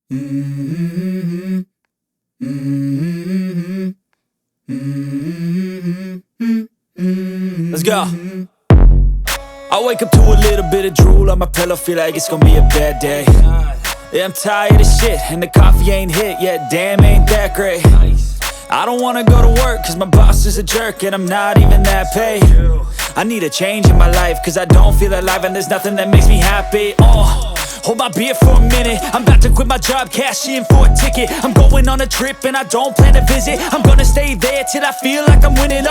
Mm-hmm. Mm-hmm. Mm-hmm. Let's go. I wake up to a little bit of drool on my pillow, feel like it's gonna be a bad day. Yeah, I'm tired of shit, and the coffee ain't hit yet, damn, ain't that great. I don't wanna go to work, cause my boss is a jerk, and I'm not even that paid. I need a change in my life, cause I don't feel alive, and there's nothing that makes me happy. Hold my beer for a minute, I'm about to quit my job, cash in for a ticket. I'm going on a trip and I don't plan to visit. I'm gonna stay there till I feel like I'm winning,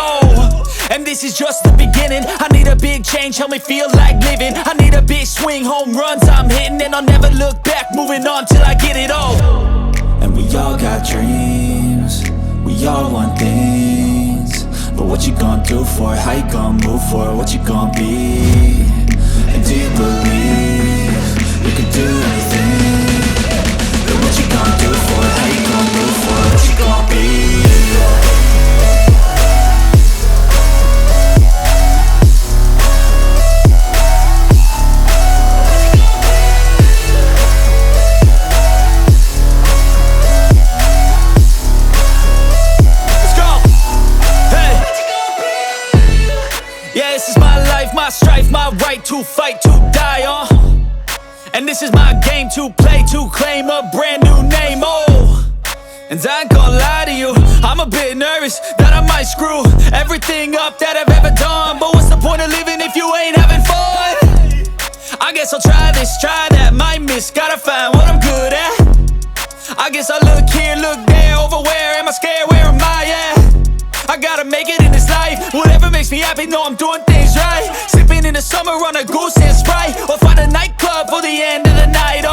and this is just the beginning. I need a big change, help me feel like living. I need a big swing, home runs I'm hitting, and I'll never look back, moving on till I get it all. And we all got dreams, we all want things, but what you gonna do for it? How you gonna move for it? What you gonna be? And do you believe you can do anything? But what you gonna do for it? How you gonna move for it? What you gonna be? My strife, my right to fight, to die on. And this is my game to play, to claim a brand new name, And I ain't gonna lie to you, I'm a bit nervous that I might screw everything up that I've ever done. But what's the point of living if you ain't having fun? I guess I'll try this, try that, might miss, gotta find what I'm good at. I guess I look here, look there, over where am I scared, where am I at? I gotta make it in this life, whatever makes me happy, know I'm doing things right. Sipping in the summer on a goose and Sprite, or find a nightclub for the end of the night,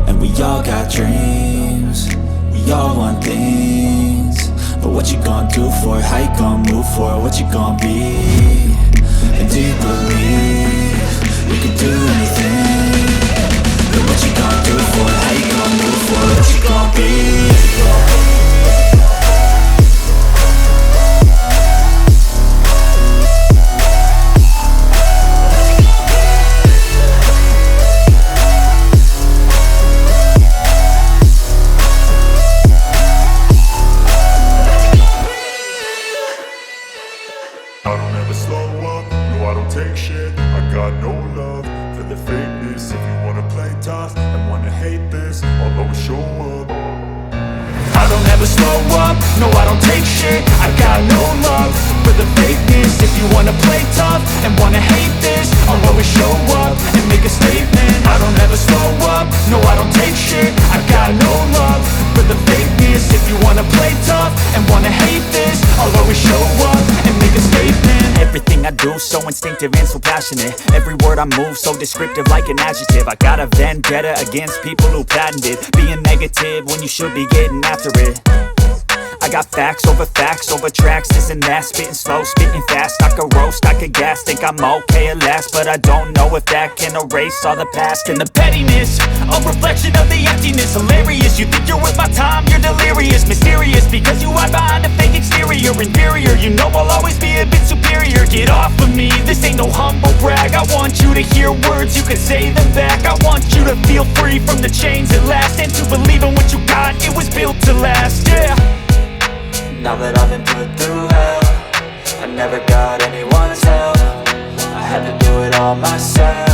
And we all got dreams, we all want things, but what you gonna do for it? How you gonna move for it? What you gonna be? And do you believe you can do anything? But what you gonna do for it? How you gonna move for it? What you gonna be? No, I don't take shit, I got no love for the fakeness. If you wanna play tough and wanna hate this, I'll always show up and make a statement. I don't ever slow up, no, I don't take shit, I got no love for the fakeness. If you wanna play tough and wanna hate this, I'll always show up and make a statement. Everything I do so instinctive and so passionate. Every word I move so descriptive like an adjective. I got a vendetta against people who patented being negative when you should be getting after it. I got facts over tracks, this and that. Spitting slow, spitting fast, I could roast, I could gas. Think I'm okay at last, but I don't know if that can erase all the past. And the pettiness, a reflection of the emptiness. Hilarious, you think you're with my time, you're delirious. Mysterious, because you hide behind a fake exterior. Inferior, you know I'll always be a bit superior. Get off of me, this ain't no humble brag. I want you to hear words, you can say them back. I want you to feel free from the chains at last, and to believe in what you got, it was built to last, yeah. Now that I've been put through hell, I never got anyone's help, I had to do it all myself.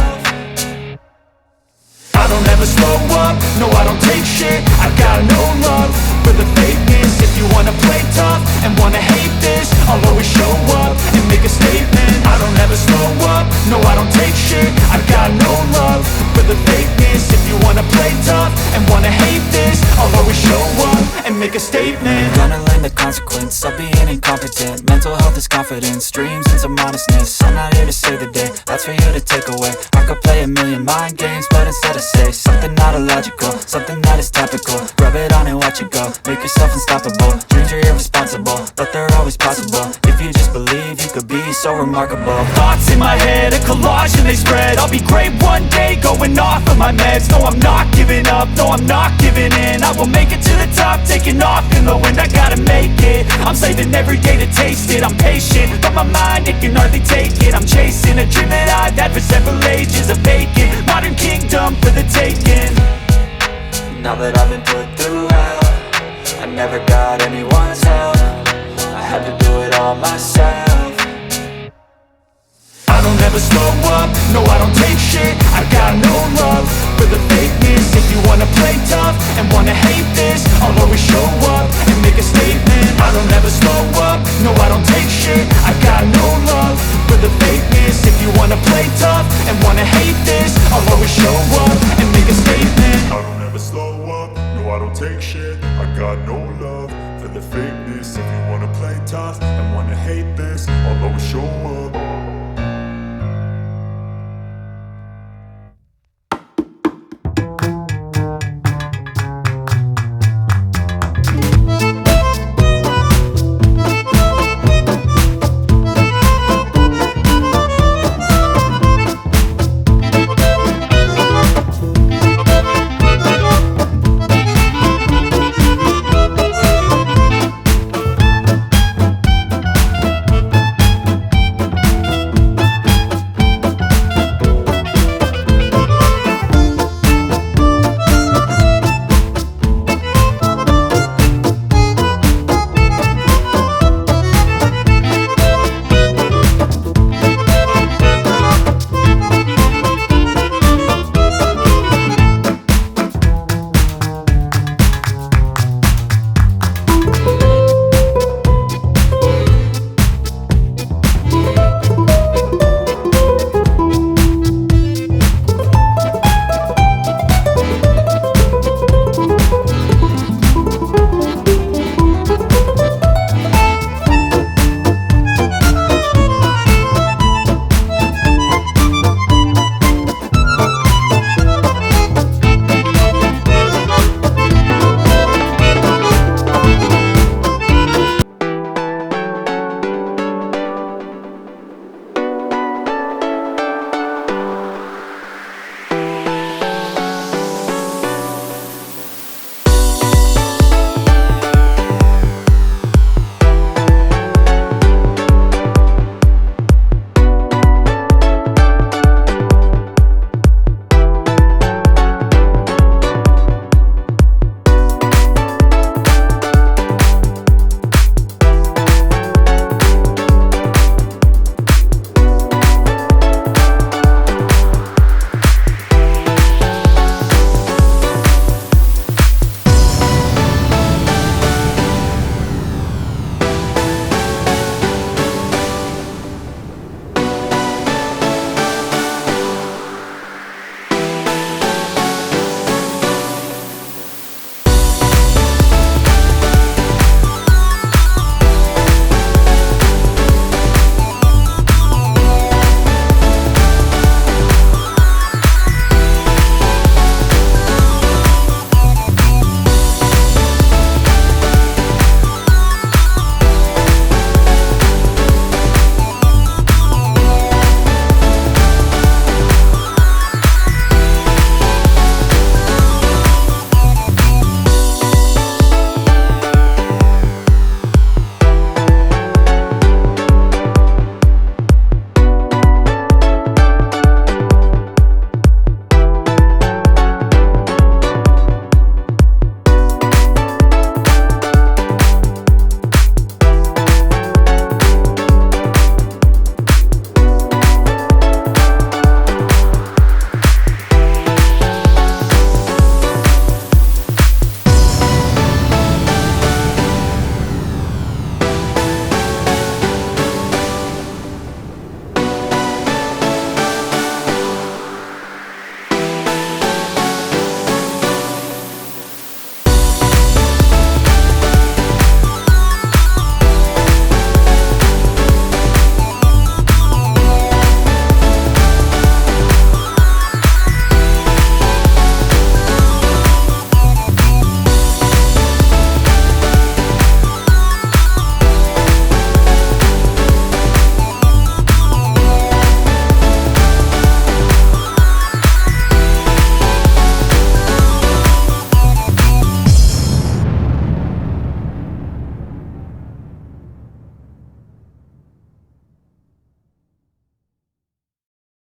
I don't ever slow up, no, I don't take shit, I got no love for the fakeness. If you wanna play tough and wanna hate this, I'll always show up and make a statement. I don't ever slow up, no, I don't take shit, I got no love for the fakeness. If you wanna play tough and wanna hate this, I'll always show up and make a statement. Gonna learn the consequence of being incompetent. Mental health is confidence, dreams and some honestness. I'm not here to save the day, that's for you to take away. I could play a million mind games, but instead I say something not illogical, something that is topical. Rub it on and watch it go, make yourself unstoppable. Dreams are irresponsible, but they're always possible. If you just believe, you could be so remarkable. Thoughts in my head, a collage and they spread. I'll be great one day, going off of my meds. No, I'm not giving up, no, I'm not giving in. I will make it to the top, taking off in the wind. I gotta make it, I'm saving every day to taste it. I'm patient, but my mind, it can hardly take it. I'm chasing a dream that I've had for several ages. A vacant modern kingdom for the taking. Now that I've been put through hell, I never got anyone's help. I had to do it all myself. I don't ever slow up, no I don't take shit. I got no love for the fakeness. If you wanna play tough and wanna hate this, I'll always show up and make a statement. I don't ever slow up, no I don't take shit. I got no love for the fakeness. If you wanna play tough and wanna hate this, I'll always show up and make a statement. I don't ever slow up, no I don't take shit. I got no love for the fakeness. If you wanna play tough